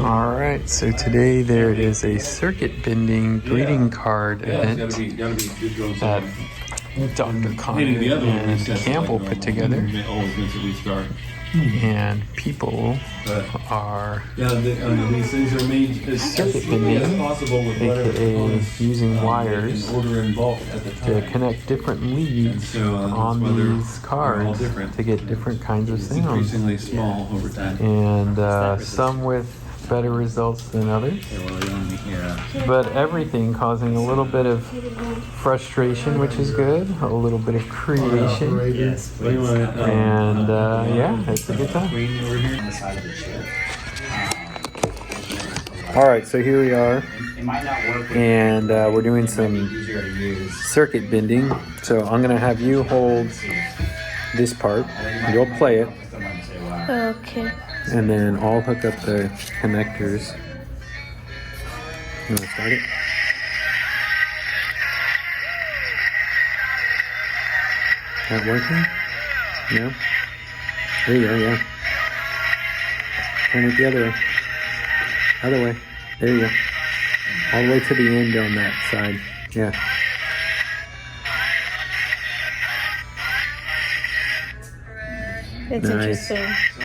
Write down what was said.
Alright, so today there is a circuit bending greeting card event that Dr. Connor and Campbell put together. And people are circuit bending, aka using wires to connect different leads on these cards to get different kinds of sounds. And some with better results than others, but everything causing a little bit of frustration, which is good, a little bit of creation, and yeah, it's a good time. Alright, so here we are, and we're doing some circuit bending. So I'm going to have you hold this part, you'll play it. Okay. And then I'll hook up the connectors. You want to start it? Not working? No? There you go, yeah. Turn it the other way. Other way. There you go. All the way to the end on that side. Yeah. It's Nice. interesting.